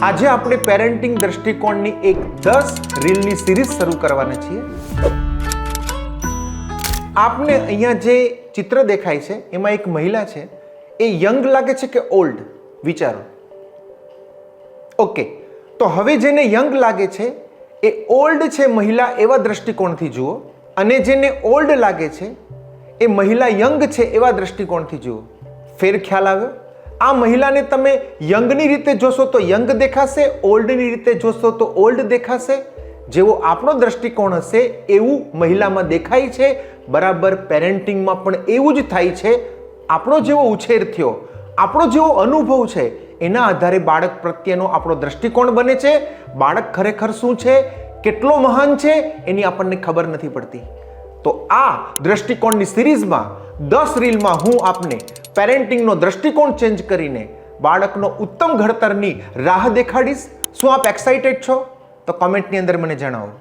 આજે આપણે પેરેન્ટિંગ દ્રષ્ટિકોણની એક 10 રીલની સિરીઝ શરૂ કરવાના છીએ। આપને અહીંયા જે ચિત્ર દેખાય છે એમાં એક મહિલા છે, એ યંગ લાગે છે કે ઓલ્ડ? વિચારો। ઓકે, તો હવે જેને યંગ લાગે છે એ ઓલ્ડ છે મહિલા એવા દ્રષ્ટિકોણથી જુઓ, અને જેને ઓલ્ડ લાગે છે એ મહિલા યંગ છે એવા દ્રષ્ટિકોણથી જુઓ। ફેર ખ્યાલ આવ્યો? આ મહિલાને તમે યંગની રીતે જોશો તો યંગ દેખાશે, ઓલ્ડની રીતે જોશો તો ઓલ્ડ દેખાશે। જેવો આપણો દ્રષ્ટિકોણ હશે એવું મહિલામાં દેખાય છે। બરાબર પેરેન્ટિંગમાં પણ એવું જ થાય છે। આપણો જેવો ઉછેર થયો, આપણો જેવો અનુભવ છે એના આધારે બાળક પ્રત્યેનો આપણો દ્રષ્ટિકોણ બને છે। બાળક ખરેખર શું છે, કેટલો મહાન છે એની આપણને ખબર નથી પડતી। તો આ દ્રષ્ટિકોણની સિરીઝમાં 10 રીલમાં હું આપને પેરેન્ટિંગનો દ્રષ્ટિકોણ ચેન્જ કરીને બાળકનો ઉત્તમ ઘડતરની રાહ દેખાડીશ। શું આપ એક્સાઇટેડ છો? તો કોમેન્ટની અંદર મને જણાવો।